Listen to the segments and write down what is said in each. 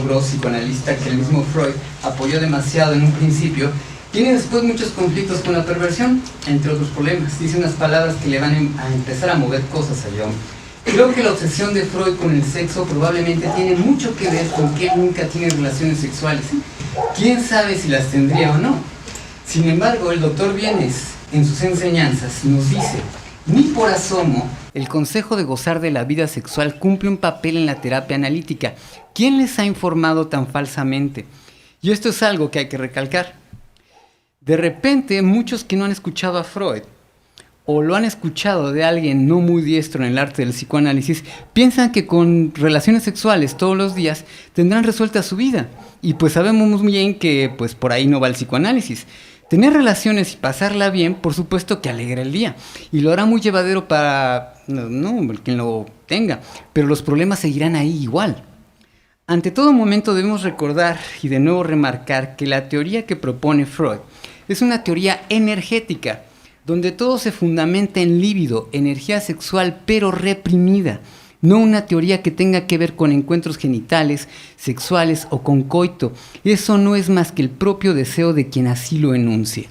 logró psicoanalista que el mismo Freud apoyó demasiado en un principio, tiene después muchos conflictos con la perversión, entre otros problemas. Dice unas palabras que le van a empezar a mover cosas a Jung. Creo que la obsesión de Freud con el sexo probablemente tiene mucho que ver con que él nunca tiene relaciones sexuales. ¿Quién sabe si las tendría o no? Sin embargo, el doctor Vienes, en sus enseñanzas, nos dice, ni por asomo, el consejo de gozar de la vida sexual cumple un papel en la terapia analítica. ¿Quién les ha informado tan falsamente? Y esto es algo que hay que recalcar. De repente, muchos que no han escuchado a Freud, o lo han escuchado de alguien no muy diestro en el arte del psicoanálisis, piensan que con relaciones sexuales todos los días tendrán resuelta su vida. Y pues sabemos muy bien que pues por ahí no va el psicoanálisis. Tener relaciones y pasarla bien, por supuesto que alegra el día. Y lo hará muy llevadero para quien lo tenga. Pero los problemas seguirán ahí igual. Ante todo momento debemos recordar y de nuevo remarcar que la teoría que propone Freud es una teoría energética, donde todo se fundamenta en líbido, energía sexual pero reprimida, no una teoría que tenga que ver con encuentros genitales, sexuales o con coito. Eso no es más que el propio deseo de quien así lo enuncie.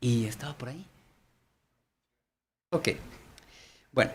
¿Y estaba por ahí? Ok. Bueno,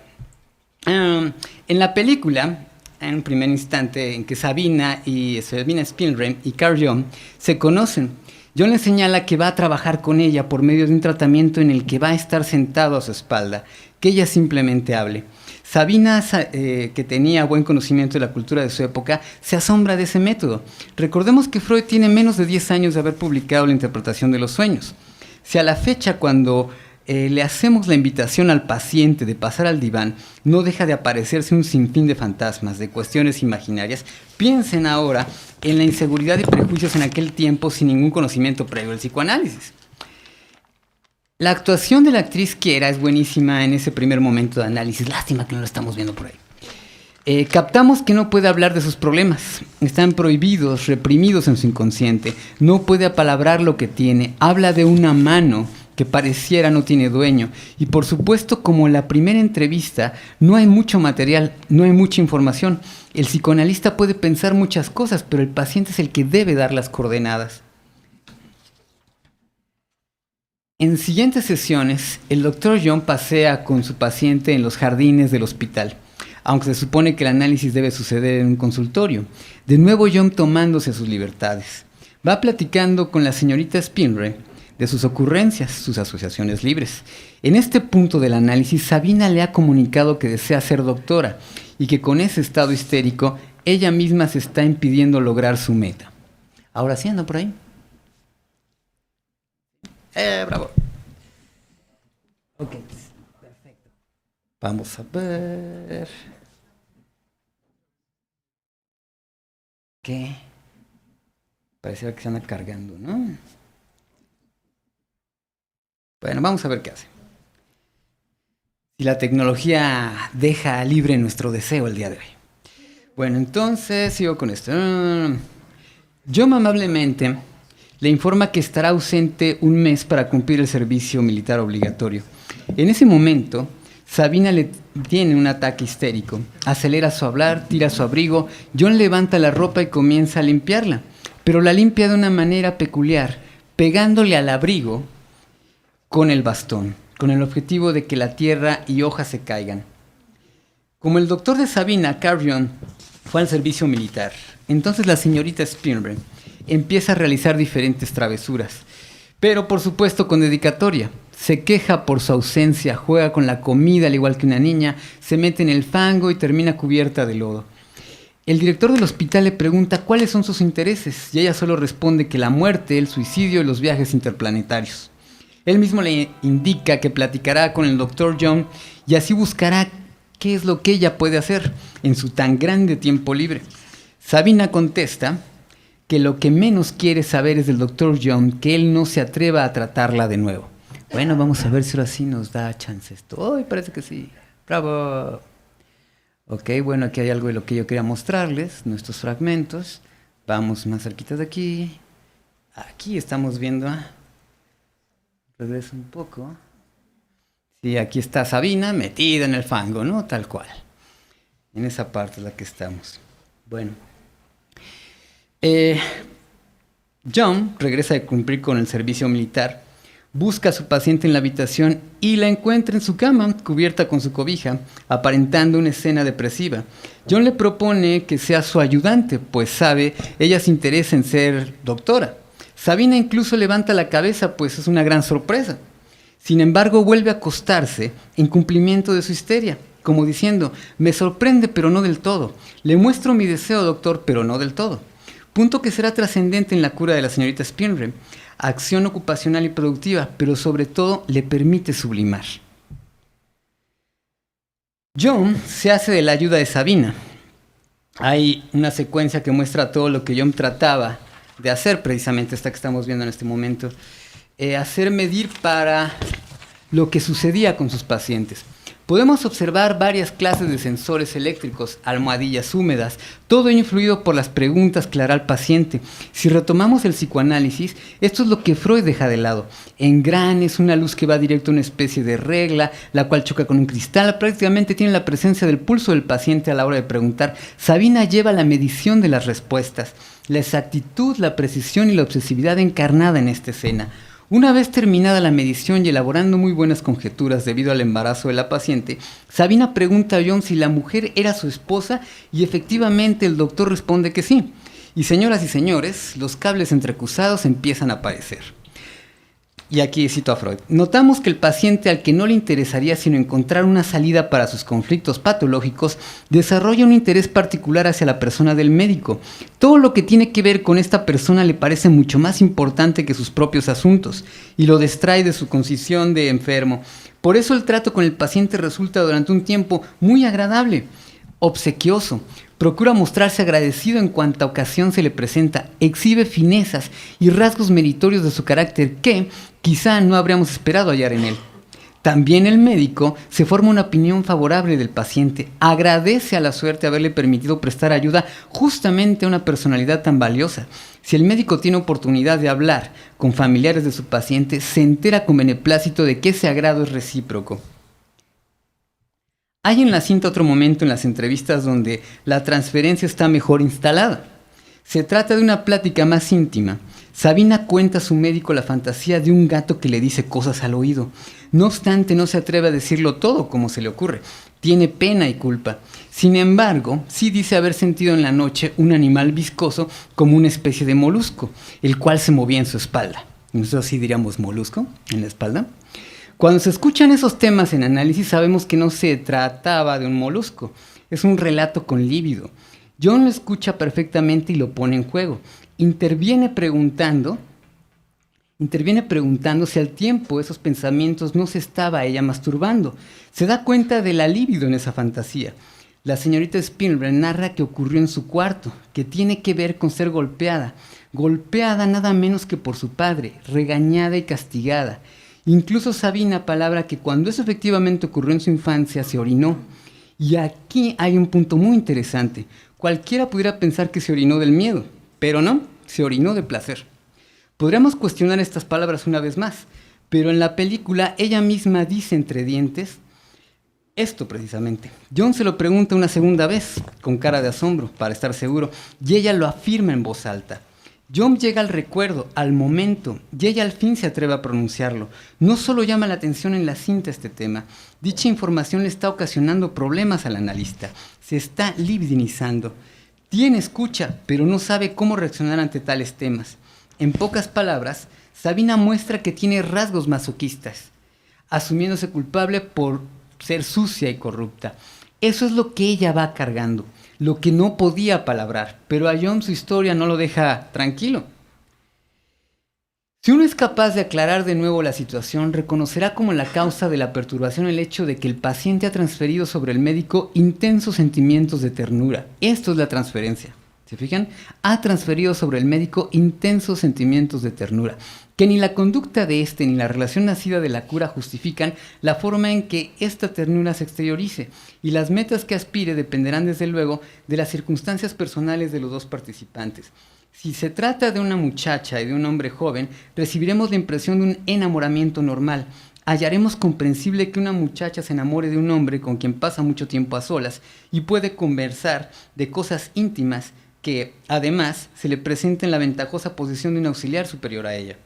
en la película, en un primer instante en que Sabina Spielrein y Carl Jung se conocen, Jung le señala que va a trabajar con ella por medio de un tratamiento en el que va a estar sentado a su espalda, que ella simplemente hable. Sabina, que tenía buen conocimiento de la cultura de su época, se asombra de ese método. Recordemos que Freud tiene menos de 10 años de haber publicado la interpretación de los sueños. Si a la fecha, cuando le hacemos la invitación al paciente de pasar al diván, no deja de aparecerse un sinfín de fantasmas, de cuestiones imaginarias, piensen ahora en la inseguridad y prejuicios en aquel tiempo sin ningún conocimiento previo del psicoanálisis. La actuación de la actriz Kiera es buenísima en ese primer momento de análisis. Lástima que no lo estamos viendo por ahí. Captamos que no puede hablar de sus problemas. Están prohibidos, reprimidos en su inconsciente. No puede apalabrar lo que tiene. Habla de una mano que pareciera no tiene dueño. Y por supuesto, como en la primera entrevista, no hay mucho material, no hay mucha información. El psicoanalista puede pensar muchas cosas, pero el paciente es el que debe dar las coordenadas. En siguientes sesiones, el Dr. Jung pasea con su paciente en los jardines del hospital, aunque se supone que el análisis debe suceder en un consultorio. De nuevo Jung tomándose sus libertades. Va platicando con la señorita Spielrein de sus ocurrencias, sus asociaciones libres. En este punto del análisis, Sabina le ha comunicado que desea ser doctora y que con ese estado histérico, ella misma se está impidiendo lograr su meta. Ahora sí anda por ahí. Bravo. Ok, perfecto. Vamos a ver. ¿Qué? Pareciera que se anda cargando, ¿no? Bueno, vamos a ver qué hace. Si la tecnología deja libre nuestro deseo el día de hoy. Bueno, entonces sigo con esto. Yo amablemente le informa que estará ausente un mes para cumplir el servicio militar obligatorio. En ese momento, Sabina le tiene un ataque histérico. Acelera su hablar, tira su abrigo. John levanta la ropa y comienza a limpiarla, pero la limpia de una manera peculiar, pegándole al abrigo con el bastón, con el objetivo de que la tierra y hojas se caigan. Como el doctor de Sabina, Carl Jung, fue al servicio militar, entonces la señorita Spielberg empieza a realizar diferentes travesuras, pero por supuesto con dedicatoria. Se queja por su ausencia, juega con la comida al igual que una niña, se mete en el fango y termina cubierta de lodo. El director del hospital le pregunta cuáles son sus intereses y ella solo responde que la muerte, el suicidio y los viajes interplanetarios. Él mismo le indica que platicará con el Dr. Jung y así buscará qué es lo que ella puede hacer en su tan grande tiempo libre. Sabina contesta que lo que menos quiere saber es del Dr. Jung, que él no se atreva a tratarla de nuevo. Bueno, vamos a ver si ahora sí nos da chance esto. ¡Ay, parece que sí! ¡Bravo! Ok, bueno, aquí hay algo de lo que yo quería mostrarles, nuestros fragmentos. Vamos más cerquita de aquí. Aquí estamos viendo... Regreso un poco. Sí, aquí está Sabina metida en el fango, ¿no? Tal cual. En esa parte es la que estamos. Bueno. Eh, John regresa de cumplir con el servicio militar, busca a su paciente en la habitación y la encuentra en su cama, cubierta con su cobija, aparentando una escena depresiva. John le propone que sea su ayudante, pues sabe, ella se interesa en ser doctora. Sabina incluso levanta la cabeza, pues es una gran sorpresa. Sin embargo, vuelve a acostarse en cumplimiento de su histeria, como diciendo, me sorprende pero no del todo. Le muestro mi deseo, doctor, pero no del todo. Punto que será trascendente en la cura de la señorita Spinrem. Acción ocupacional y productiva, pero sobre todo le permite sublimar. John se hace de la ayuda de Sabina. Hay una secuencia que muestra todo lo que John trataba de hacer, precisamente esta que estamos viendo en este momento. Hacer medir para lo que sucedía con sus pacientes. Podemos observar varias clases de sensores eléctricos, almohadillas húmedas, todo influido por las preguntas que le hará al paciente. Si retomamos el psicoanálisis, esto es lo que Freud deja de lado. Engranes, una luz que va directo a una especie de regla, la cual choca con un cristal, prácticamente tiene la presencia del pulso del paciente a la hora de preguntar. Sabina lleva la medición de las respuestas, la exactitud, la precisión y la obsesividad encarnada en esta escena. Una vez terminada la medición y elaborando muy buenas conjeturas debido al embarazo de la paciente, Sabina pregunta a John si la mujer era su esposa y efectivamente el doctor responde que sí. Y señoras y señores, los cables entrecruzados empiezan a aparecer. Y aquí cito a Freud. Notamos que el paciente al que no le interesaría sino encontrar una salida para sus conflictos patológicos, desarrolla un interés particular hacia la persona del médico. Todo lo que tiene que ver con esta persona le parece mucho más importante que sus propios asuntos y lo distrae de su condición de enfermo. Por eso el trato con el paciente resulta durante un tiempo muy agradable, obsequioso. Procura mostrarse agradecido en cuanta ocasión se le presenta, exhibe finezas y rasgos meritorios de su carácter que quizá no habríamos esperado hallar en él. También el médico se forma una opinión favorable del paciente, agradece a la suerte haberle permitido prestar ayuda justamente a una personalidad tan valiosa. Si el médico tiene oportunidad de hablar con familiares de su paciente, se entera con beneplácito de que ese agrado es recíproco. Hay en la cinta otro momento en las entrevistas donde la transferencia está mejor instalada. Se trata de una plática más íntima. Sabina cuenta a su médico la fantasía de un gato que le dice cosas al oído. No obstante, no se atreve a decirlo todo como se le ocurre. Tiene pena y culpa. Sin embargo, sí dice haber sentido en la noche un animal viscoso como una especie de molusco, el cual se movía en su espalda. Nosotros sí diríamos molusco en la espalda. Cuando se escuchan esos temas en análisis sabemos que no se trataba de un molusco, es un relato con líbido. John lo escucha perfectamente y lo pone en juego. Interviene preguntando si al tiempo esos pensamientos no se estaba ella masturbando. Se da cuenta de la libido en esa fantasía. La señorita Spinrem narra que ocurrió en su cuarto, que tiene que ver con ser golpeada nada menos que por su padre, regañada y castigada. Incluso Sabina palabra que cuando eso efectivamente ocurrió en su infancia se orinó. Y aquí hay un punto muy interesante. Cualquiera pudiera pensar que se orinó del miedo, pero no, se orinó de placer. Podríamos cuestionar estas palabras una vez más, pero en la película ella misma dice entre dientes esto precisamente. John se lo pregunta una segunda vez, con cara de asombro, para estar seguro, y ella lo afirma en voz alta. John llega al recuerdo, al momento, y ella al fin se atreve a pronunciarlo. No solo llama la atención en la cinta este tema, dicha información le está ocasionando problemas al analista. Se está libidinizando. Tiene escucha, pero no sabe cómo reaccionar ante tales temas. En pocas palabras, Sabina muestra que tiene rasgos masoquistas, asumiéndose culpable por ser sucia y corrupta. Eso es lo que ella va cargando, lo que no podía palabrar, pero a John su historia no lo deja tranquilo. Si uno es capaz de aclarar de nuevo la situación, reconocerá como la causa de la perturbación el hecho de que el paciente ha transferido sobre el médico intensos sentimientos de ternura. Esto es la transferencia. ¿Se fijan? Ha transferido sobre el médico intensos sentimientos de ternura, que ni la conducta de este ni la relación nacida de la cura justifican la forma en que esta ternura se exteriorice, y las metas que aspire dependerán desde luego de las circunstancias personales de los dos participantes. Si se trata de una muchacha y de un hombre joven, recibiremos la impresión de un enamoramiento normal. Hallaremos comprensible que una muchacha se enamore de un hombre con quien pasa mucho tiempo a solas y puede conversar de cosas íntimas que, además, se le presenta en la ventajosa posición de un auxiliar superior a ella.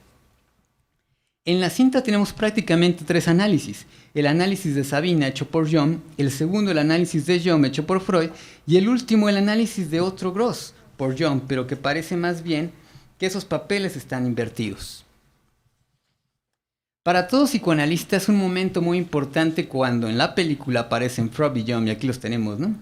En la cinta tenemos prácticamente 3 análisis: el análisis de Sabina hecho por Jung, el segundo el análisis de Jung hecho por Freud, y el último el análisis de otro Gross por Jung, pero que parece más bien que esos papeles están invertidos. Para todo psicoanalista es un momento muy importante cuando en la película aparecen Freud y Jung, y aquí los tenemos, ¿no?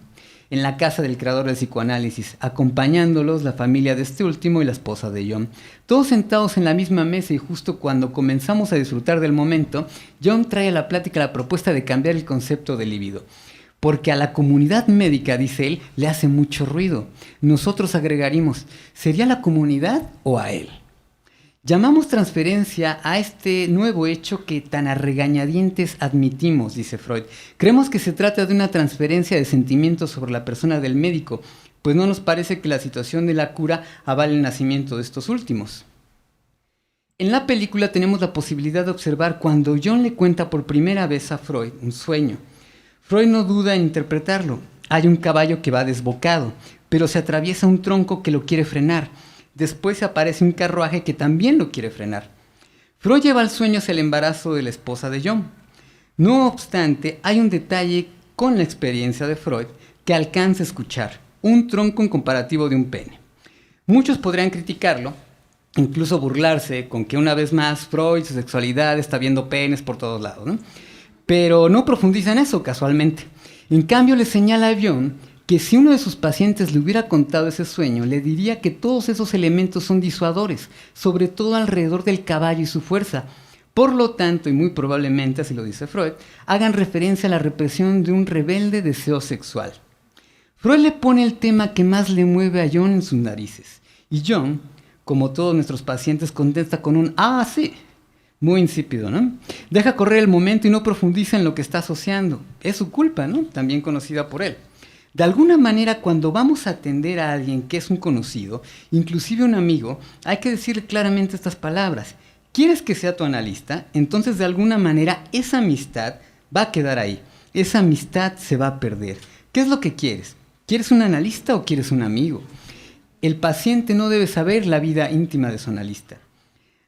En la casa del creador del psicoanálisis, acompañándolos la familia de este último y la esposa de Jung. Todos sentados en la misma mesa, y justo cuando comenzamos a disfrutar del momento, Jung trae a la plática la propuesta de cambiar el concepto de libido. Porque a la comunidad médica, dice él, le hace mucho ruido. Nosotros agregaríamos, ¿sería la comunidad o a él? Llamamos transferencia a este nuevo hecho que tan a regañadientes admitimos, dice Freud. Creemos que se trata de una transferencia de sentimientos sobre la persona del médico, pues no nos parece que la situación de la cura avale el nacimiento de estos últimos. En la película tenemos la posibilidad de observar cuando Jung le cuenta por primera vez a Freud un sueño. Freud no duda en interpretarlo. Hay un caballo que va desbocado, pero se atraviesa un tronco que lo quiere frenar. Después aparece un carruaje que también lo quiere frenar. Freud lleva al sueño hacia el embarazo de la esposa de Jung. No obstante, hay un detalle con la experiencia de Freud que alcanza a escuchar: un tronco en comparativo de un pene. Muchos podrían criticarlo, incluso burlarse con que una vez más Freud, su sexualidad, está viendo penes por todos lados, ¿no? Pero no profundiza en eso casualmente. En cambio, le señala a Jung que si uno de sus pacientes le hubiera contado ese sueño, le diría que todos esos elementos son disuadores, sobre todo alrededor del caballo y su fuerza. Por lo tanto, y muy probablemente, así lo dice Freud, hagan referencia a la represión de un rebelde deseo sexual. Freud le pone el tema que más le mueve a Jung en sus narices. Y Jung, como todos nuestros pacientes, contesta con un «ah, sí». Muy insípido, ¿no? Deja correr el momento y no profundiza en lo que está asociando. Es su culpa, ¿no? También conocida por él. De alguna manera, cuando vamos a atender a alguien que es un conocido, inclusive un amigo, hay que decirle claramente estas palabras. ¿Quieres que sea tu analista? Entonces, de alguna manera, esa amistad va a quedar ahí. Esa amistad se va a perder. ¿Qué es lo que quieres? ¿Quieres un analista o quieres un amigo? El paciente no debe saber la vida íntima de su analista.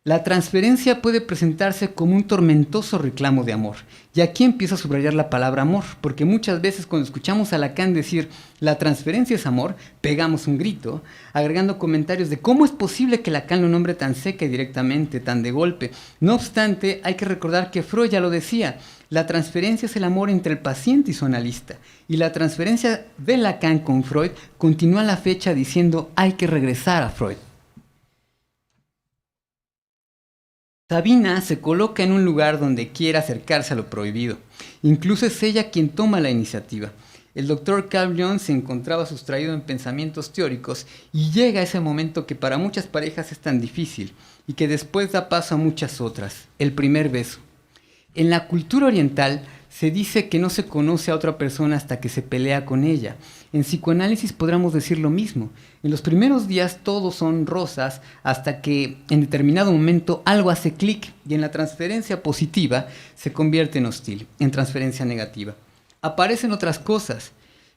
La transferencia puede presentarse como un tormentoso reclamo de amor. Y aquí empiezo a subrayar la palabra amor, porque muchas veces cuando escuchamos a Lacan decir la transferencia es amor, pegamos un grito, agregando comentarios de cómo es posible que Lacan lo nombre tan seca y directamente, tan de golpe. No obstante, hay que recordar que Freud ya lo decía, la transferencia es el amor entre el paciente y su analista. Y la transferencia de Lacan con Freud continúa a la fecha diciendo hay que regresar a Freud. Sabina se coloca en un lugar donde quiere acercarse a lo prohibido. Incluso es ella quien toma la iniciativa. El doctor Carl Jung se encontraba sustraído en pensamientos teóricos y llega a ese momento que para muchas parejas es tan difícil y que después da paso a muchas otras, el primer beso. En la cultura oriental se dice que no se conoce a otra persona hasta que se pelea con ella. En psicoanálisis podríamos decir lo mismo. En los primeros días todos son rosas hasta que en determinado momento algo hace clic y en la transferencia positiva se convierte en hostil, en transferencia negativa. Aparecen otras cosas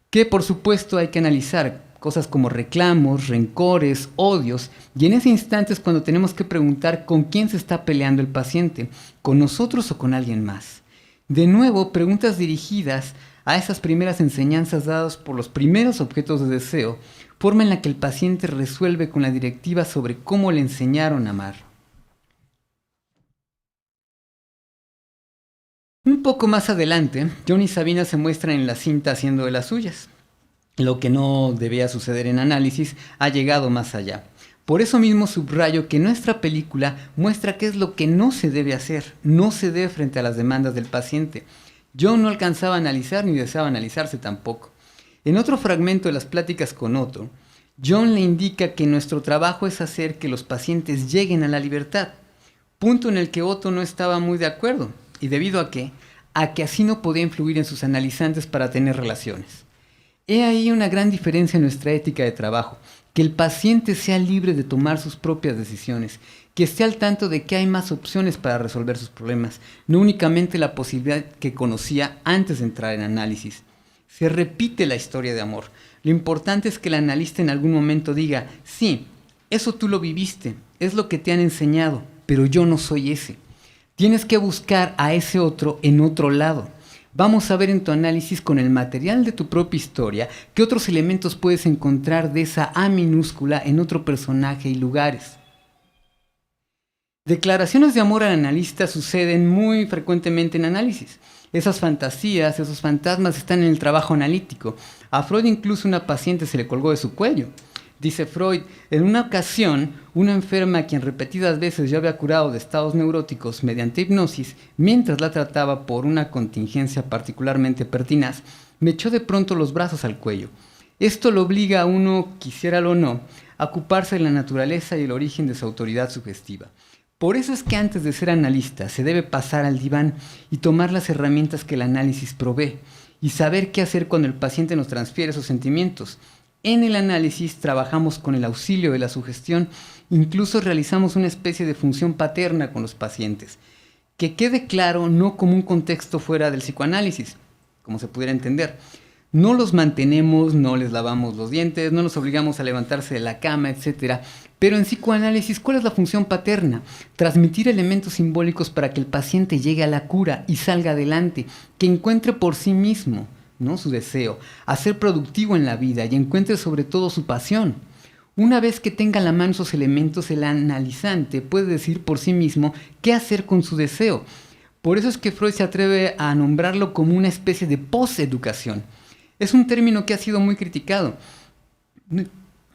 que por supuesto hay que analizar, cosas como reclamos, rencores, odios, y en ese instante es cuando tenemos que preguntar con quién se está peleando el paciente, con nosotros o con alguien más. De nuevo, preguntas dirigidas a esas primeras enseñanzas dadas por los primeros objetos de deseo, forma en la que el paciente resuelve con la directiva sobre cómo le enseñaron a amar. Un poco más adelante, Jung y Sabina se muestran en la cinta haciendo de las suyas. Lo que no debía suceder en análisis ha llegado más allá. Por eso mismo subrayo que nuestra película muestra qué es lo que no se debe hacer, no se debe frente a las demandas del paciente. Jung no alcanzaba a analizar ni deseaba analizarse tampoco. En otro fragmento de las pláticas con Otto, Jung le indica que nuestro trabajo es hacer que los pacientes lleguen a la libertad, punto en el que Otto no estaba muy de acuerdo. ¿Y debido a qué? A que así no podía influir en sus analizantes para tener relaciones. He ahí una gran diferencia en nuestra ética de trabajo, que el paciente sea libre de tomar sus propias decisiones, que esté al tanto de que hay más opciones para resolver sus problemas, no únicamente la posibilidad que conocía antes de entrar en análisis. Se repite la historia de amor. Lo importante es que el analista en algún momento diga, sí, eso tú lo viviste, es lo que te han enseñado, pero yo no soy ese. Tienes que buscar a ese otro en otro lado. Vamos a ver en tu análisis con el material de tu propia historia qué otros elementos puedes encontrar de esa A minúscula en otro personaje y lugares. Declaraciones de amor al analista suceden muy frecuentemente en análisis. Esas fantasías, esos fantasmas están en el trabajo analítico. A Freud incluso una paciente se le colgó de su cuello. Dice Freud, en una ocasión, una enferma a quien repetidas veces yo había curado de estados neuróticos mediante hipnosis, mientras la trataba por una contingencia particularmente pertinaz, me echó de pronto los brazos al cuello. Esto lo obliga a uno, quisiéralo o no, a ocuparse de la naturaleza y el origen de su autoridad sugestiva. Por eso es que antes de ser analista se debe pasar al diván y tomar las herramientas que el análisis provee y saber qué hacer cuando el paciente nos transfiere sus sentimientos. En el análisis trabajamos con el auxilio de la sugestión, incluso realizamos una especie de función paterna con los pacientes. Que quede claro, no como un contexto fuera del psicoanálisis, como se pudiera entender. No los mantenemos, no les lavamos los dientes, no los obligamos a levantarse de la cama, etc. Pero en psicoanálisis, ¿cuál es la función paterna? Transmitir elementos simbólicos para que el paciente llegue a la cura y salga adelante, que encuentre por sí mismo, ¿no?, su deseo, a ser productivo en la vida y encuentre sobre todo su pasión. Una vez que tenga a la mano esos elementos, el analizante puede decir por sí mismo qué hacer con su deseo. Por eso es que Freud se atreve a nombrarlo como una especie de poseducación. Es un término que ha sido muy criticado.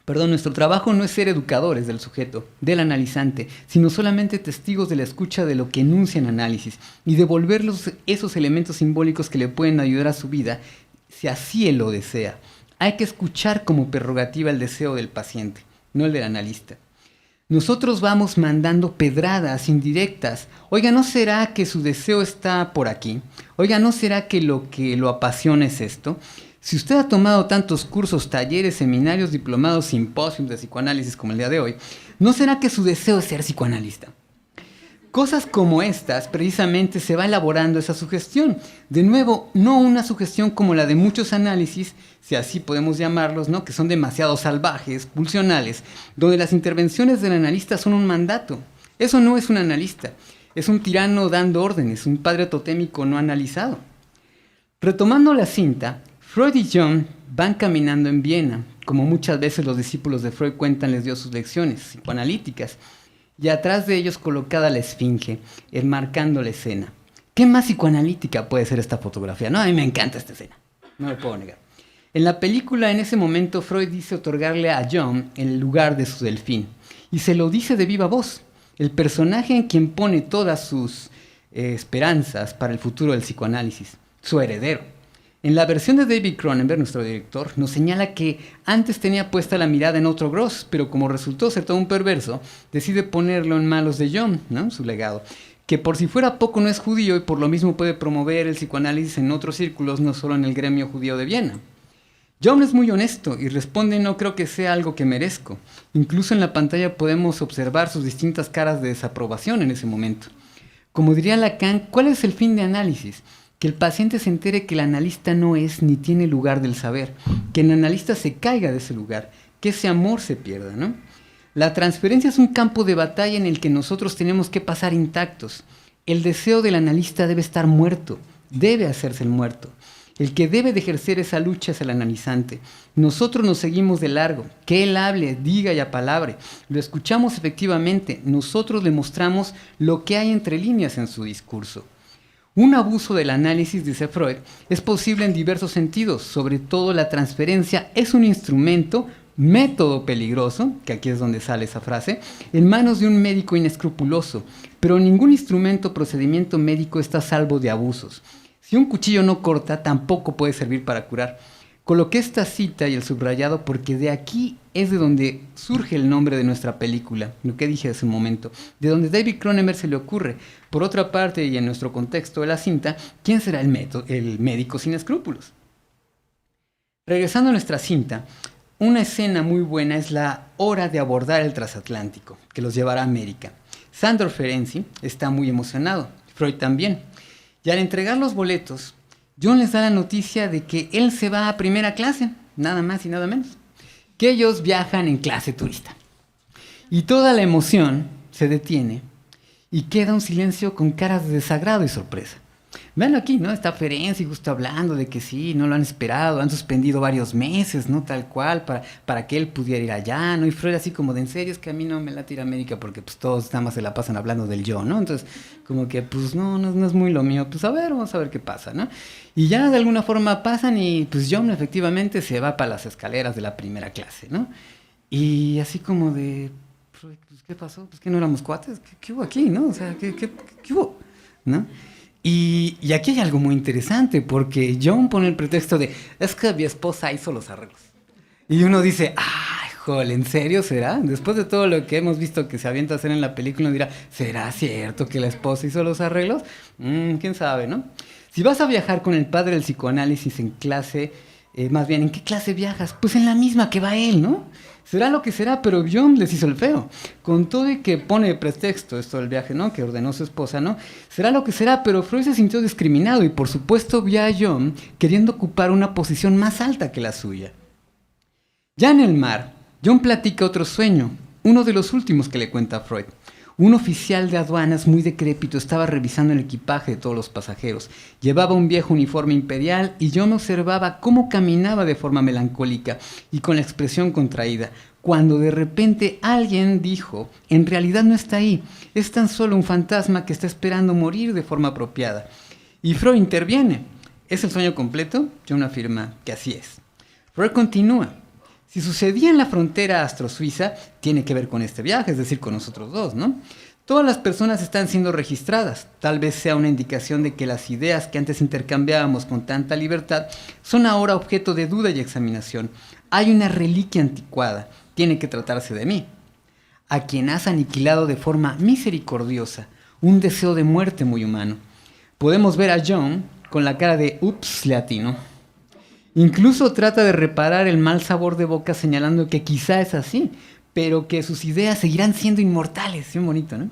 Nuestro trabajo no es ser educadores del sujeto, del analizante, sino solamente testigos de la escucha de lo que enuncia en análisis y devolverlos esos elementos simbólicos que le pueden ayudar a su vida, si así él lo desea. Hay que escuchar como prerrogativa el deseo del paciente, no el del analista. Nosotros vamos mandando pedradas indirectas. Oiga, ¿no será que su deseo está por aquí? Oiga, ¿no será que lo apasiona es esto? Si usted ha tomado tantos cursos, talleres, seminarios, diplomados, simposios de psicoanálisis como el día de hoy, ¿no será que su deseo es ser psicoanalista? Cosas como estas, precisamente, se va elaborando esa sugestión. De nuevo, no una sugestión como la de muchos análisis, si así podemos llamarlos, ¿no?, que son demasiado salvajes, pulsionales, donde las intervenciones del analista son un mandato. Eso no es un analista, es un tirano dando órdenes, un padre totémico no analizado. Retomando la cinta, Freud y Jung van caminando en Viena, como muchas veces los discípulos de Freud cuentan, les dio sus lecciones psicoanalíticas, y atrás de ellos colocada la esfinge, enmarcando la escena. ¿Qué más psicoanalítica puede ser esta fotografía? No, a mí me encanta esta escena, no lo puedo negar. En la película, en ese momento, Freud dice otorgarle a Jung el lugar de su delfín, y se lo dice de viva voz, el personaje en quien pone todas sus esperanzas para el futuro del psicoanálisis, su heredero. En la versión de David Cronenberg, nuestro director, nos señala que antes tenía puesta la mirada en otro Gross, pero como resultó ser todo un perverso, decide ponerlo en manos de Jung, ¿no?, su legado, que por si fuera poco no es judío y por lo mismo puede promover el psicoanálisis en otros círculos, no solo en el gremio judío de Viena. Jung es muy honesto y responde: no creo que sea algo que merezco. Incluso en la pantalla podemos observar sus distintas caras de desaprobación en ese momento. Como diría Lacan, ¿cuál es el fin de análisis? Que el paciente se entere que el analista no es ni tiene lugar del saber, que el analista se caiga de ese lugar, que ese amor se pierda, ¿no? La transferencia es un campo de batalla en el que nosotros tenemos que pasar intactos. El deseo del analista debe estar muerto, debe hacerse el muerto. El que debe de ejercer esa lucha es el analizante. Nosotros nos seguimos de largo, que él hable, diga y apalabre. Lo escuchamos efectivamente, nosotros le mostramos lo que hay entre líneas en su discurso. Un abuso del análisis, dice Freud, es posible en diversos sentidos, sobre todo la transferencia es un instrumento, método peligroso, que aquí es donde sale esa frase, en manos de un médico inescrupuloso, pero ningún instrumento o procedimiento médico está a salvo de abusos. Si un cuchillo no corta, tampoco puede servir para curar. Coloqué esta cita y el subrayado porque de aquí es de donde surge el nombre de nuestra película, lo que dije hace un momento, de donde David Cronenberg se le ocurre. Por otra parte, y en nuestro contexto de la cinta, ¿quién será el médico sin escrúpulos? Regresando a nuestra cinta, una escena muy buena es la hora de abordar el transatlántico, que los llevará a América. Sandor Ferenczi está muy emocionado, Freud también, y al entregar los boletos, John les da la noticia de que él se va a primera clase, nada más y nada menos, que ellos viajan en clase turista. Y toda la emoción se detiene y queda un silencio con caras de desagrado y sorpresa. Vean aquí, ¿no? Está Ferenczi justo hablando de que sí, no lo han esperado, han suspendido varios meses, ¿no? Tal cual, para que él pudiera ir allá, ¿no? Y Freud así como de en serio, es que a mí no me late ir a América porque pues todos nada más se la pasan hablando del yo, ¿no? Entonces, como que pues no es muy lo mío, pues a ver, vamos a ver qué pasa, ¿no? Y ya de alguna forma pasan y pues John efectivamente se va para las escaleras de la primera clase, ¿no? Y así como de, pues, ¿qué pasó? Pues que no éramos cuates, ¿qué hubo aquí, no? O sea, ¿qué hubo? ¿No? Y aquí hay algo muy interesante, porque John pone el pretexto de, es que mi esposa hizo los arreglos. Y uno dice, ay, jole, ¿en serio será? Después de todo lo que hemos visto que se avienta a hacer en la película, uno dirá, ¿será cierto que la esposa hizo los arreglos? ¿Quién sabe, no? Si vas a viajar con el padre del psicoanálisis en clase, más bien, ¿en qué clase viajas? Pues en la misma que va él, ¿no? Será lo que será, pero John les hizo el feo. Con todo y que pone de pretexto esto del viaje, ¿no? Que ordenó su esposa, ¿no? Será lo que será, pero Freud se sintió discriminado y por supuesto vio a John queriendo ocupar una posición más alta que la suya. Ya en el mar, John platica otro sueño, uno de los últimos que le cuenta a Freud. Un oficial de aduanas muy decrépito estaba revisando el equipaje de todos los pasajeros. Llevaba un viejo uniforme imperial y John observaba cómo caminaba de forma melancólica y con la expresión contraída, cuando de repente alguien dijo, en realidad no está ahí, es tan solo un fantasma que está esperando morir de forma apropiada. Y Freud interviene. ¿Es el sueño completo? John afirma que así es. Freud continúa. Si sucedía en la frontera astro-suiza, tiene que ver con este viaje, es decir, con nosotros dos, ¿no? Todas las personas están siendo registradas. Tal vez sea una indicación de que las ideas que antes intercambiábamos con tanta libertad son ahora objeto de duda y examinación. Hay una reliquia anticuada. Tiene que tratarse de mí. A quien has aniquilado de forma misericordiosa. Un deseo de muerte muy humano. Podemos ver a John con la cara de ups, le atino. Incluso trata de reparar el mal sabor de boca señalando que quizá es así, pero que sus ideas seguirán siendo inmortales. Bien bonito, ¿no?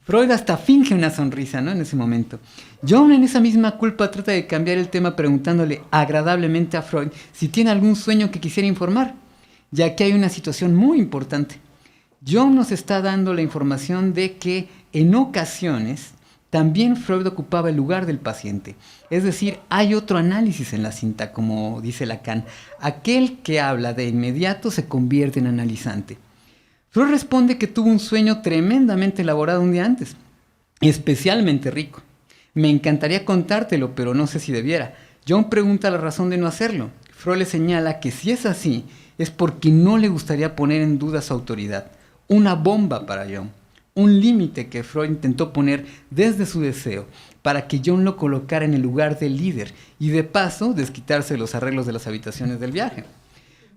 Freud hasta finge una sonrisa, ¿no? En ese momento. John en esa misma culpa trata de cambiar el tema preguntándole agradablemente a Freud si tiene algún sueño que quisiera informar, ya que hay una situación muy importante. John nos está dando la información de que en ocasiones también Freud ocupaba el lugar del paciente. Es decir, hay otro análisis en la cinta, como dice Lacan. Aquel que habla de inmediato se convierte en analizante. Freud responde que tuvo un sueño tremendamente elaborado un día antes, especialmente rico. Me encantaría contártelo, pero no sé si debiera. John pregunta la razón de no hacerlo. Freud le señala que si es así, es porque no le gustaría poner en duda su autoridad. Una bomba para John. Un límite que Freud intentó poner desde su deseo para que John lo colocara en el lugar del líder y de paso desquitarse de los arreglos de las habitaciones del viaje.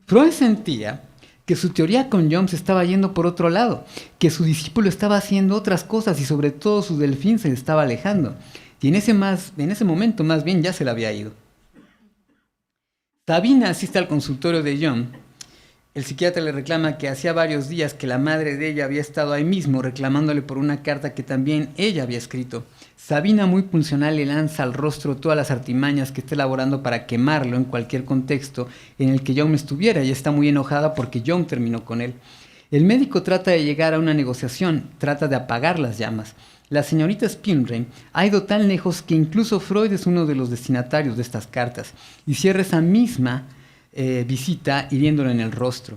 Freud sentía que su teoría con John se estaba yendo por otro lado, que su discípulo estaba haciendo otras cosas y sobre todo su delfín se le estaba alejando. Y en ese momento más bien ya se le había ido. Sabina asiste al consultorio de John. El psiquiatra le reclama que hacía varios días que la madre de ella había estado ahí mismo reclamándole por una carta que también ella había escrito. Sabina, muy pulsional, le lanza al rostro todas las artimañas que está elaborando para quemarlo en cualquier contexto en el que John estuviera y está muy enojada porque John terminó con él. El médico trata de llegar a una negociación, trata de apagar las llamas. La señorita Spinrey ha ido tan lejos que incluso Freud es uno de los destinatarios de estas cartas y cierra esa misma visita hiriéndolo en el rostro.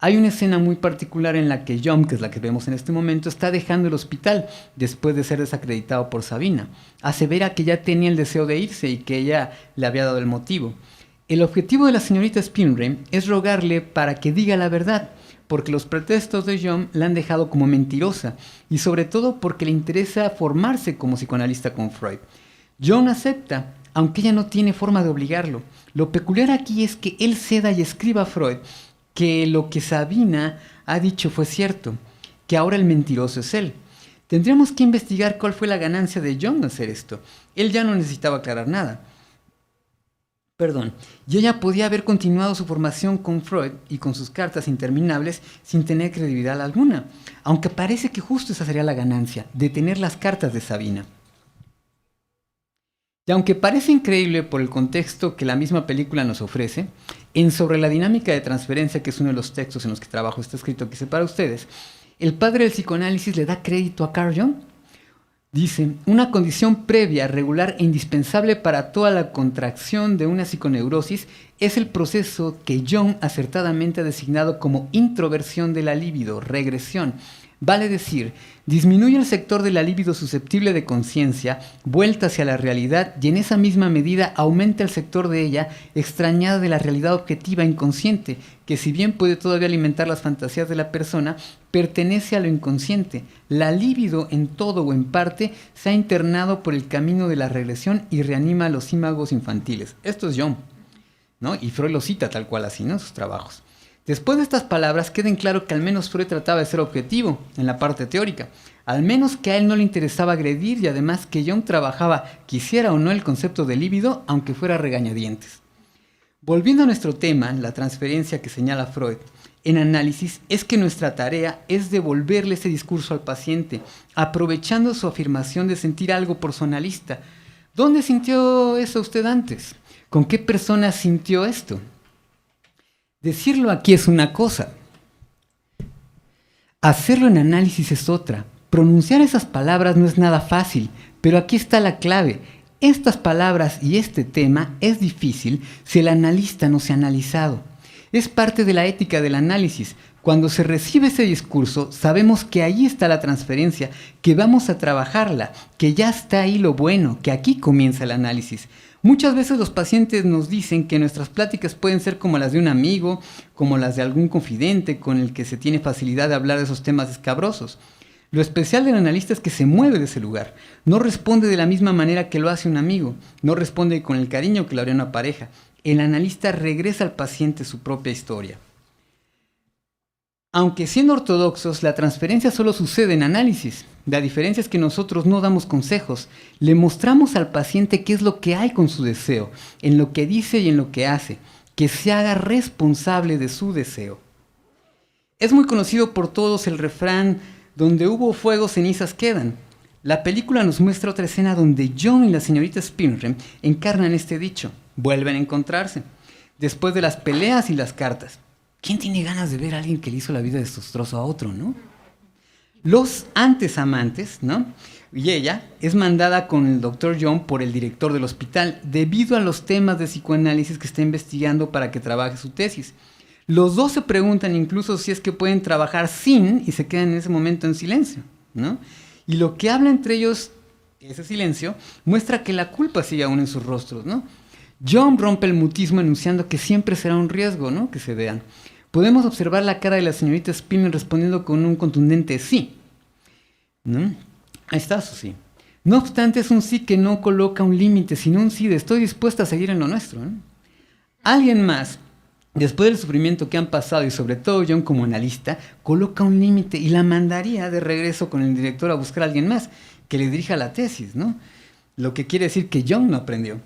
Hay una escena muy particular en la que John, que es la que vemos en este momento, está dejando el hospital después de ser desacreditado por Sabina. Asevera que ya tenía el deseo de irse y que ella le había dado el motivo. El objetivo de la señorita Spinrey es rogarle para que diga la verdad, porque los pretextos de John la han dejado como mentirosa y sobre todo porque le interesa formarse como psicoanalista con Freud. John acepta, aunque ella no tiene forma de obligarlo. Lo peculiar aquí es que él ceda y escriba a Freud que lo que Sabina ha dicho fue cierto, que ahora el mentiroso es él. Tendríamos que investigar cuál fue la ganancia de John de hacer esto. Él ya no necesitaba aclarar nada. Y ella podía haber continuado su formación con Freud y con sus cartas interminables sin tener credibilidad alguna, aunque parece que justo esa sería la ganancia, de tener las cartas de Sabina. Y aunque parece increíble por el contexto que la misma película nos ofrece, en Sobre la dinámica de transferencia, que es uno de los textos en los que trabajo, está escrito aquí para ustedes, el padre del psicoanálisis le da crédito a Carl Jung. Dice, una condición previa, regular e indispensable para toda la contracción de una psiconeurosis es el proceso que Jung acertadamente ha designado como introversión de la libido, regresión. Vale decir, disminuye el sector de la libido susceptible de conciencia, vuelta hacia la realidad, y en esa misma medida aumenta el sector de ella extrañada de la realidad objetiva inconsciente, que si bien puede todavía alimentar las fantasías de la persona, pertenece a lo inconsciente. La libido en todo o en parte se ha internado por el camino de la regresión y reanima a los ímagos infantiles. Esto es Jung, ¿no? Y Freud lo cita tal cual así, ¿no? En sus trabajos. Después de estas palabras, queda en claro que al menos Freud trataba de ser objetivo en la parte teórica. Al menos que a él no le interesaba agredir y además que Jung trabajaba, quisiera o no, el concepto de líbido, aunque fuera a regañadientes. Volviendo a nuestro tema, la transferencia que señala Freud, en análisis es que nuestra tarea es devolverle ese discurso al paciente, aprovechando su afirmación de sentir algo personalista. ¿Dónde sintió eso usted antes? ¿Con qué persona sintió esto? Decirlo aquí es una cosa, hacerlo en análisis es otra. Pronunciar esas palabras no es nada fácil, pero aquí está la clave. Estas palabras y este tema es difícil si el analista no se ha analizado. Es parte de la ética del análisis. Cuando se recibe ese discurso, sabemos que ahí está la transferencia, que vamos a trabajarla, que ya está ahí lo bueno, que aquí comienza el análisis. Muchas veces los pacientes nos dicen que nuestras pláticas pueden ser como las de un amigo, como las de algún confidente con el que se tiene facilidad de hablar de esos temas escabrosos. Lo especial del analista es que se mueve de ese lugar, no responde de la misma manera que lo hace un amigo, no responde con el cariño que lo haría una pareja. El analista regresa al paciente su propia historia. Aunque siendo ortodoxos, la transferencia solo sucede en análisis. La diferencia es que nosotros no damos consejos, le mostramos al paciente qué es lo que hay con su deseo, en lo que dice y en lo que hace, que se haga responsable de su deseo. Es muy conocido por todos el refrán, donde hubo fuego, cenizas quedan. La película nos muestra otra escena donde John y la señorita Spinrem encarnan este dicho, vuelven a encontrarse, después de las peleas y las cartas. ¿Quién tiene ganas de ver a alguien que le hizo la vida desastrosa a otro, no? Los antes amantes, ¿no? Y ella es mandada con el Dr. John por el director del hospital debido a los temas de psicoanálisis que está investigando para que trabaje su tesis. Los dos se preguntan incluso si es que pueden trabajar sin y se quedan en ese momento en silencio, ¿no? Y lo que habla entre ellos, ese silencio, muestra que la culpa sigue aún en sus rostros, ¿no? John rompe el mutismo anunciando que siempre será un riesgo, ¿no?, que se vean. Podemos observar la cara de la señorita Spinner respondiendo con un contundente sí, ¿no? Ahí está su sí. No obstante, es un sí que no coloca un límite, sino un sí de estoy dispuesta a seguir en lo nuestro, ¿no? Alguien más, después del sufrimiento que han pasado y sobre todo John como analista, coloca un límite y la mandaría de regreso con el director a buscar a alguien más que le dirija la tesis, ¿no? Lo que quiere decir que John no aprendió.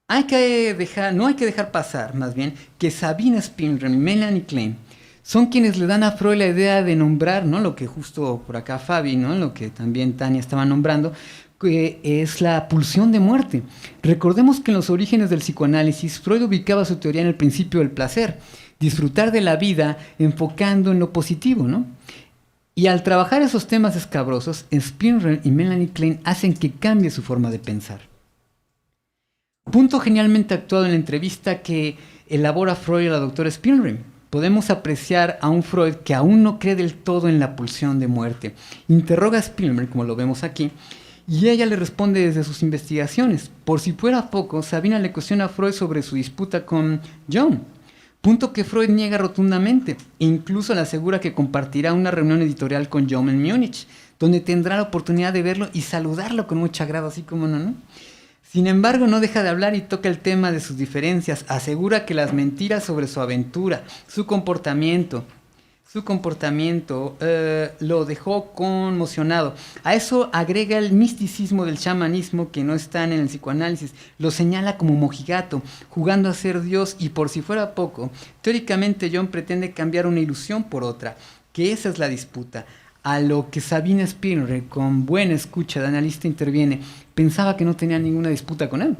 No hay que dejar pasar, más bien, que Sabina Spinrem y Melanie Klein son quienes le dan a Freud la idea de nombrar, ¿no?, lo que justo por acá Fabi, ¿no?, lo que también Tania estaba nombrando, que es la pulsión de muerte. Recordemos que en los orígenes del psicoanálisis, Freud ubicaba su teoría en el principio del placer, disfrutar de la vida enfocando en lo positivo, ¿no? Y al trabajar esos temas escabrosos, Spinrem y Melanie Klein hacen que cambie su forma de pensar. Punto genialmente actuado en la entrevista que elabora Freud a la doctora Spinrem. Podemos apreciar a un Freud que aún no cree del todo en la pulsión de muerte. Interroga a Spinrem, como lo vemos aquí, y ella le responde desde sus investigaciones. Por si fuera poco, Sabina le cuestiona a Freud sobre su disputa con John, punto que Freud niega rotundamente, e incluso le asegura que compartirá una reunión editorial con John en Múnich, donde tendrá la oportunidad de verlo y saludarlo con mucho agrado, así como no. Sin embargo, no deja de hablar y toca el tema de sus diferencias. Asegura que las mentiras sobre su aventura, su comportamiento, lo dejó conmocionado. A eso agrega el misticismo del chamanismo que no están en el psicoanálisis. Lo señala como mojigato, jugando a ser Dios, y por si fuera poco, teóricamente John pretende cambiar una ilusión por otra, que esa es la disputa. A lo que Sabina Spielberg, con buena escucha de analista, interviene. Pensaba que no tenía ninguna disputa con él.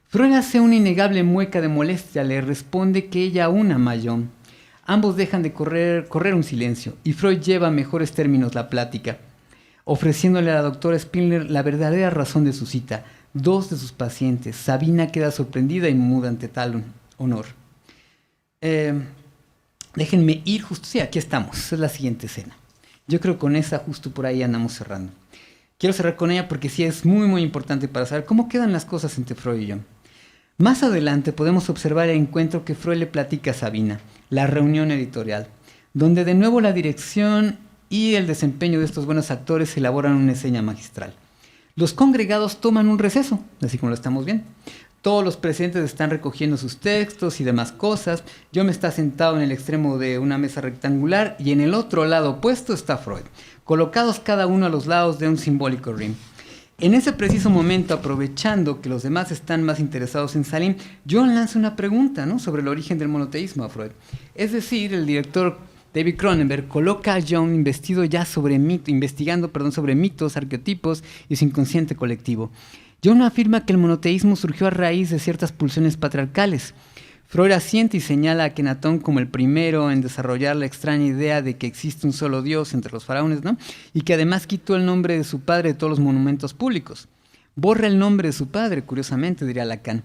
Freud hace una innegable mueca de molestia, le responde que ella aún ama a John. Ambos dejan de correr un silencio y Freud lleva a mejores términos la plática, ofreciéndole a la doctora Spindler la verdadera razón de su cita. Dos de sus pacientes. Sabina queda sorprendida y muda ante tal honor. Déjenme ir justo. Sí, aquí estamos. Es la siguiente escena. Yo creo que con esa justo por ahí andamos cerrando. Quiero cerrar con ella porque sí es muy muy importante para saber cómo quedan las cosas entre Freud y John. Más adelante podemos observar el encuentro que Freud le platica a Sabina, la reunión editorial, donde de nuevo la dirección y el desempeño de estos buenos actores elaboran una escena magistral. Los congregados toman un receso, así como lo estamos viendo. Todos los presentes están recogiendo sus textos y demás cosas. John está sentado en el extremo de una mesa rectangular y en el otro lado opuesto está Freud, colocados cada uno a los lados de un simbólico ring. En ese preciso momento, aprovechando que los demás están más interesados en Salim, John lanza una pregunta, ¿no?, sobre el origen del monoteísmo a Freud. Es decir, el director David Cronenberg coloca a John investigando sobre mitos, arquetipos y su inconsciente colectivo. John afirma que el monoteísmo surgió a raíz de ciertas pulsiones patriarcales. Freud asiente y señala a Akenatón como el primero en desarrollar la extraña idea de que existe un solo Dios entre los faraones, ¿no?, y que además quitó el nombre de su padre de todos los monumentos públicos. Borra el nombre de su padre, curiosamente, diría Lacan.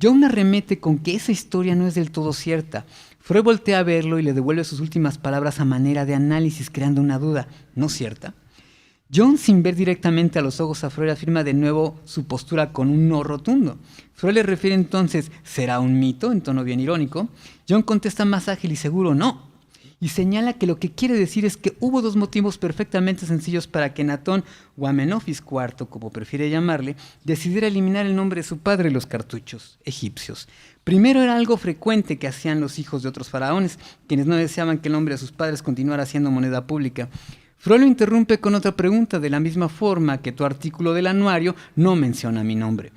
John arremete con que esa historia no es del todo cierta. Freud voltea a verlo y le devuelve sus últimas palabras a manera de análisis, creando una duda, ¿no cierta? John, sin ver directamente a los ojos a Freud, afirma de nuevo su postura con un no rotundo. Freud le refiere entonces, ¿será un mito?, en tono bien irónico. John contesta más ágil y seguro, no. Y señala que lo que quiere decir es que hubo dos motivos perfectamente sencillos para que Natón, o Amenofis IV, como prefiere llamarle, decidiera eliminar el nombre de su padre de los cartuchos egipcios. Primero, era algo frecuente que hacían los hijos de otros faraones, quienes no deseaban que el nombre de sus padres continuara siendo moneda pública. Freud lo interrumpe con otra pregunta, de la misma forma que tu artículo del anuario no menciona mi nombre.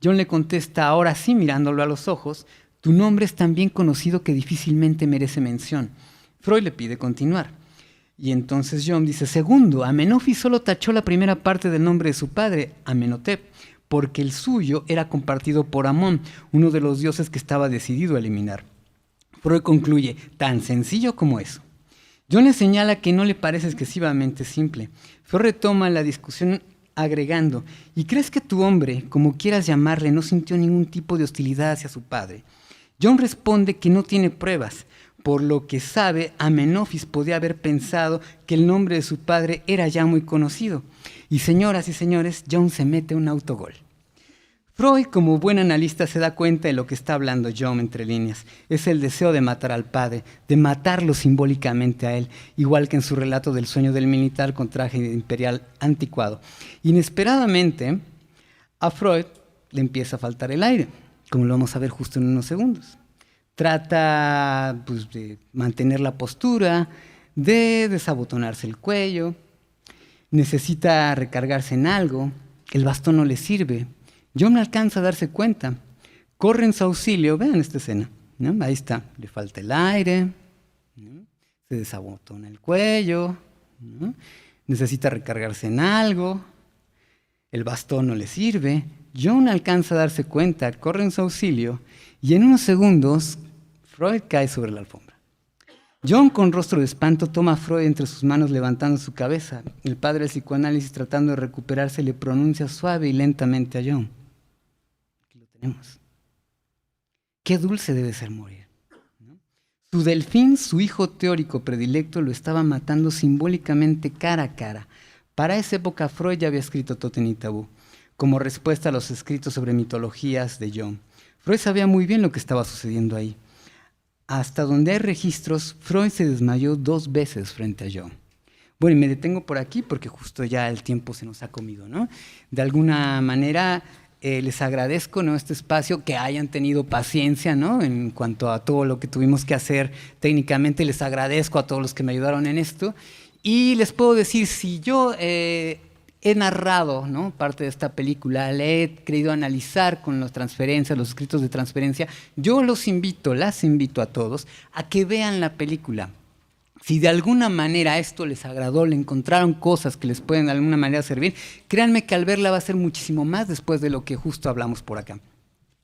John le contesta, ahora sí mirándolo a los ojos, tu nombre es tan bien conocido que difícilmente merece mención. Freud le pide continuar. Y entonces John dice, segundo, Amenofis solo tachó la primera parte del nombre de su padre, Amenhotep, porque el suyo era compartido por Amón, uno de los dioses que estaba decidido a eliminar. Freud concluye, tan sencillo como eso. John le señala que no le parece excesivamente simple. Freud retoma la discusión agregando, ¿y crees que tu hombre, como quieras llamarle, no sintió ningún tipo de hostilidad hacia su padre? John responde que no tiene pruebas. Por lo que sabe, Amenofis podía haber pensado que el nombre de su padre era ya muy conocido. Y señoras y señores, John se mete un autogol. Freud, como buen analista, se da cuenta de lo que está hablando John entre líneas. Es el deseo de matar al padre, de matarlo simbólicamente a él, igual que en su relato del sueño del militar con traje imperial anticuado. Inesperadamente, a Freud le empieza a faltar el aire, como lo vamos a ver justo en unos segundos. Trata de mantener la postura, de desabotonarse el cuello, necesita recargarse en algo, el bastón no le sirve. John no alcanza a darse cuenta, corre en su auxilio, vean esta escena, ¿no? Ahí está, le falta el aire, ¿no?, se desabotona el cuello, ¿no?, necesita recargarse en algo, el bastón no le sirve. John alcanza a darse cuenta, corre en su auxilio y en unos segundos Freud cae sobre la alfombra. John, con rostro de espanto, toma a Freud entre sus manos levantando su cabeza. El padre del psicoanálisis, tratando de recuperarse, le pronuncia suave y lentamente a John. Aquí lo tenemos. Qué dulce debe ser morir, ¿no? Su delfín, su hijo teórico predilecto, lo estaba matando simbólicamente cara a cara. Para esa época Freud ya había escrito Totem y Tabú, como respuesta a los escritos sobre mitologías de John. Freud sabía muy bien lo que estaba sucediendo ahí. Hasta donde hay registros, Freud se desmayó 2 veces frente a John. Bueno, y me detengo por aquí porque justo ya el tiempo se nos ha comido, ¿no? De alguna manera les agradezco, ¿no?, este espacio, que hayan tenido paciencia, ¿no?, en cuanto a todo lo que tuvimos que hacer técnicamente. Les agradezco a todos los que me ayudaron en esto. Y les puedo decir, si yo he narrado, ¿no?, parte de esta película, le he querido analizar con las transferencias, los escritos de transferencia, yo las invito a todos a que vean la película. Si de alguna manera esto les agradó, le encontraron cosas que les pueden de alguna manera servir, créanme que al verla va a ser muchísimo más después de lo que justo hablamos por acá.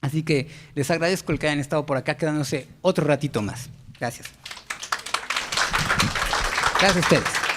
Así que les agradezco el que hayan estado por acá, quedándose otro ratito más. Gracias. Gracias a ustedes.